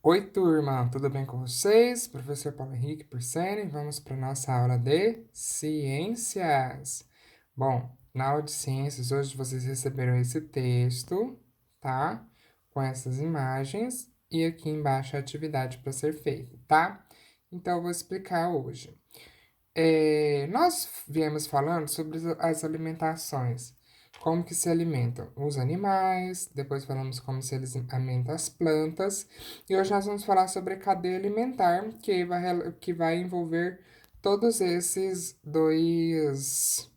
Oi, turma, tudo bem com vocês? Professor Paulo Henrique Porceni, vamos para nossa aula de ciências. Bom, na aula de ciências, hoje vocês receberam esse texto, tá? Com essas imagens e aqui embaixo a atividade para ser feita, tá? Então, eu vou explicar hoje. Nós viemos falando sobre as alimentações, como que se alimentam os animais, depois falamos como se eles alimentam as plantas, e hoje nós vamos falar sobre a cadeia alimentar, que vai envolver todos esses dois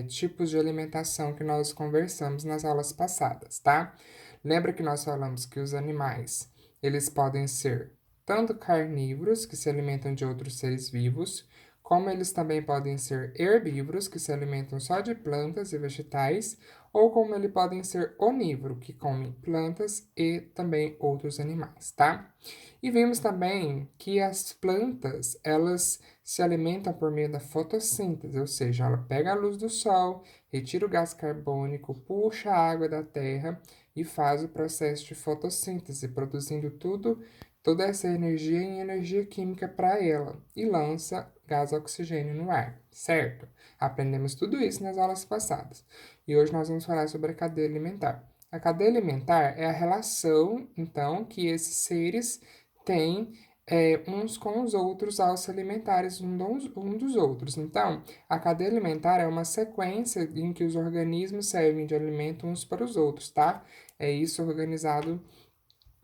tipos de alimentação que nós conversamos nas aulas passadas, tá? Lembra que nós falamos que os animais, eles podem ser tanto carnívoros, que se alimentam de outros seres vivos, como eles também podem ser herbívoros, que se alimentam só de plantas e vegetais, ou como eles podem ser onívoro, que comem plantas e também outros animais, tá? E vimos também que as plantas, elas se alimentam por meio da fotossíntese, ou seja, ela pega a luz do sol, retira o gás carbônico, puxa a água da terra e faz o processo de fotossíntese, produzindo toda essa energia em energia química para ela e lança gás oxigênio no ar, certo? Aprendemos tudo isso nas aulas passadas. E hoje nós vamos falar sobre a cadeia alimentar. A cadeia alimentar é a relação, então, que esses seres têm uns com os outros ao se alimentarem um dos outros. Então, a cadeia alimentar é uma sequência em que os organismos servem de alimento uns para os outros, tá? É isso organizado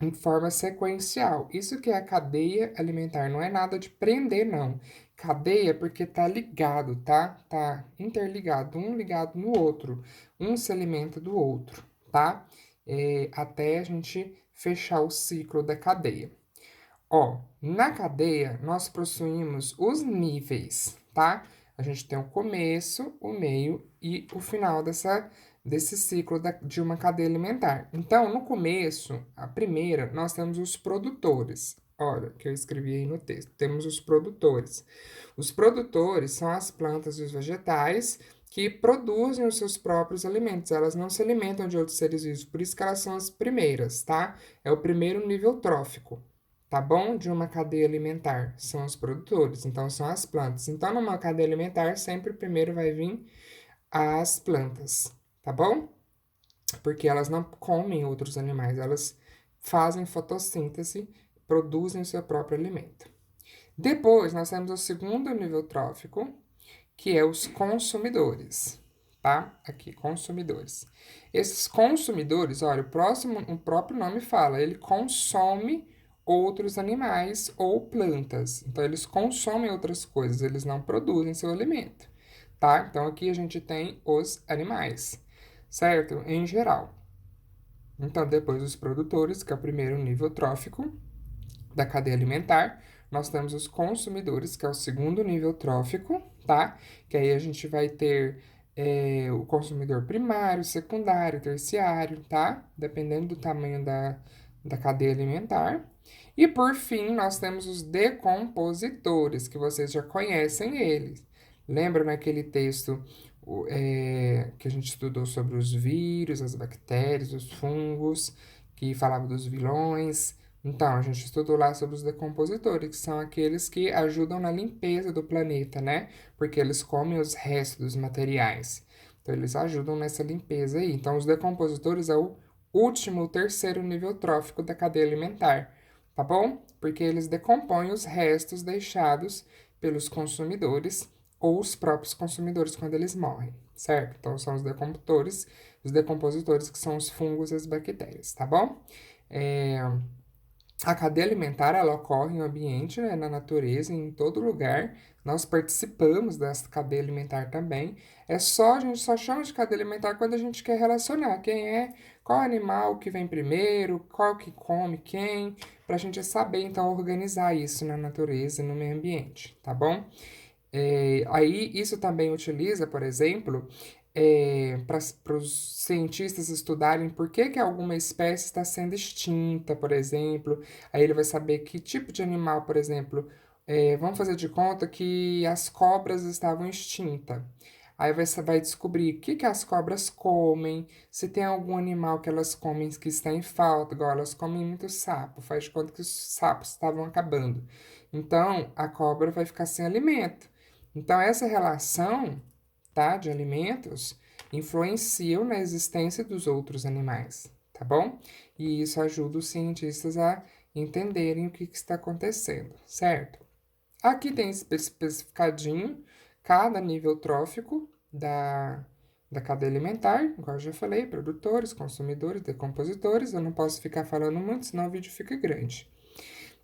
em forma sequencial. Isso que é a cadeia alimentar, não é nada de prender, não. Cadeia porque tá ligado, tá? Tá interligado, um ligado no outro. Um se alimenta do outro, tá? Até a gente fechar o ciclo da cadeia. Ó, na cadeia nós possuímos os níveis, tá? A gente tem o começo, o meio e o final desse ciclo de uma cadeia alimentar. Então, no começo, a primeira, nós temos os produtores. Olha, que eu escrevi aí no texto. Temos os produtores. Os produtores são as plantas e os vegetais que produzem os seus próprios alimentos. Elas não se alimentam de outros seres vivos, por isso que elas são as primeiras, tá? É o primeiro nível trófico, tá bom? De uma cadeia alimentar. São os produtores, então são as plantas. Então, numa cadeia alimentar, sempre primeiro vai vir as plantas, tá bom? Porque elas não comem outros animais, elas fazem fotossíntese, produzem o seu próprio alimento. Depois, nós temos o segundo nível trófico, que é os consumidores, tá? Aqui, consumidores. Esses consumidores, olha, o próprio nome fala, ele consome outros animais ou plantas. Então, eles consomem outras coisas, eles não produzem seu alimento, tá? Então, aqui a gente tem os animais, certo? Em geral. Então, depois os produtores, que é o primeiro nível trófico da cadeia alimentar, nós temos os consumidores, que é o segundo nível trófico, tá? Que aí a gente vai ter o consumidor primário, secundário, terciário, tá? Dependendo do tamanho da cadeia alimentar. E por fim, nós temos os decompositores, que vocês já conhecem eles. Lembra naquele texto que a gente estudou sobre os vírus, as bactérias, os fungos, que falava dos vilões? Então, a gente estudou lá sobre os decompositores, que são aqueles que ajudam na limpeza do planeta, né? Porque eles comem os restos dos materiais. Então, eles ajudam nessa limpeza aí. Então, os decompositores é o último, o terceiro nível trófico da cadeia alimentar, tá bom? Porque eles decompõem os restos deixados pelos consumidores ou os próprios consumidores quando eles morrem, certo? Então, são os decompositores que são os fungos e as bactérias, tá bom? É, a cadeia alimentar, ela ocorre no ambiente, né, na natureza, em todo lugar. Nós participamos dessa cadeia alimentar também. A gente só chama de cadeia alimentar quando a gente quer relacionar quem é, qual animal que vem primeiro, qual que come quem, para a gente saber, então, organizar isso na natureza e no meio ambiente, tá bom? Aí, isso também utiliza, por exemplo, para os cientistas estudarem por que alguma espécie está sendo extinta, por exemplo. Aí ele vai saber que tipo de animal, por exemplo, vamos fazer de conta que as cobras estavam extintas. Aí você vai descobrir o que que as cobras comem, se tem algum animal que elas comem que está em falta, igual elas comem muito sapo, faz de conta que os sapos estavam acabando. Então, a cobra vai ficar sem alimento. Então, essa relação, tá, de alimentos influenciam na existência dos outros animais, tá bom? E isso ajuda os cientistas a entenderem o que está acontecendo, certo? Aqui tem especificadinho cada nível trófico da cadeia alimentar, igual eu já falei, produtores, consumidores, decompositores. Eu não posso ficar falando muito, senão o vídeo fica grande.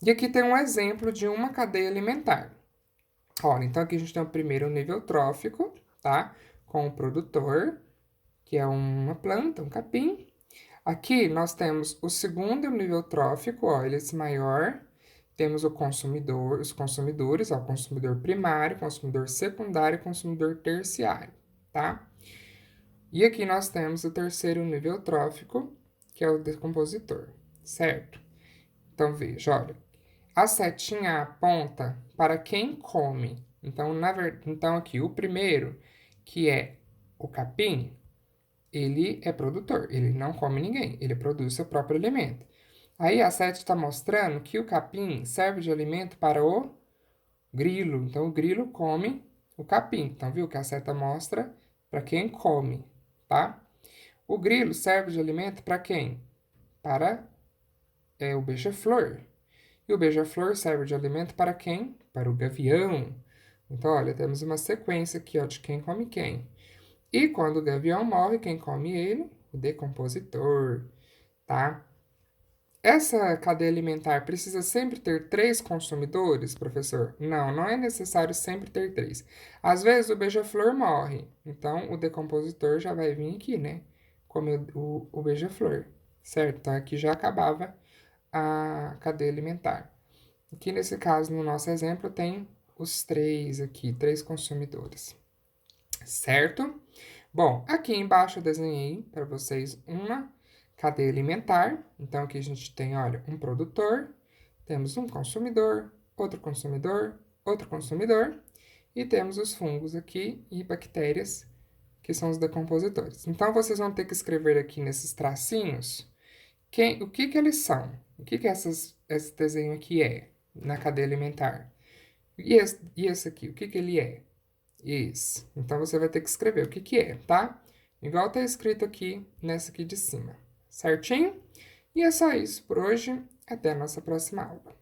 E aqui tem um exemplo de uma cadeia alimentar. Olha, então aqui a gente tem o primeiro nível trófico, tá? Com o produtor, que é uma planta, um capim. Aqui nós temos o segundo nível trófico, ó, ele é maior. Temos o consumidor, os consumidores, ó, consumidor primário, consumidor secundário e consumidor terciário, tá? E aqui nós temos o terceiro nível trófico, que é o decompositor, certo? Então veja, olha, a setinha aponta para quem come. Então aqui o primeiro, que é o capim, ele é produtor, ele não come ninguém, ele produz seu próprio alimento. Aí a sete está mostrando que o capim serve de alimento para o grilo. Então o grilo come o capim. Então viu que a seta mostra para quem come, tá? O grilo serve de alimento para quem? Para o beija-flor. E o beija-flor serve de alimento para quem? Para o gavião. Então, olha, temos uma sequência aqui, ó, de quem come quem. E quando o gavião morre, quem come ele? O decompositor, tá? Essa cadeia alimentar precisa sempre ter três consumidores, professor? Não, não é necessário sempre ter três. Às vezes o beija-flor morre, então o decompositor já vai vir aqui, né? Comer o beija-flor, certo? Então aqui já acabava a cadeia alimentar. Aqui nesse caso, no nosso exemplo, tem os três aqui, três consumidores, certo? Bom, aqui embaixo eu desenhei para vocês uma cadeia alimentar. Então, aqui a gente tem, olha, um produtor, temos um consumidor, outro consumidor, e temos os fungos aqui e bactérias, que são os decompositores. Então, vocês vão ter que escrever aqui nesses tracinhos o que que eles são, o que que esse desenho aqui é na cadeia alimentar. E esse aqui, o que que ele é? Isso. Então, você vai ter que escrever o que que é, tá? Igual tá escrito aqui nessa aqui de cima. Certinho? E é só isso por hoje. Até a nossa próxima aula.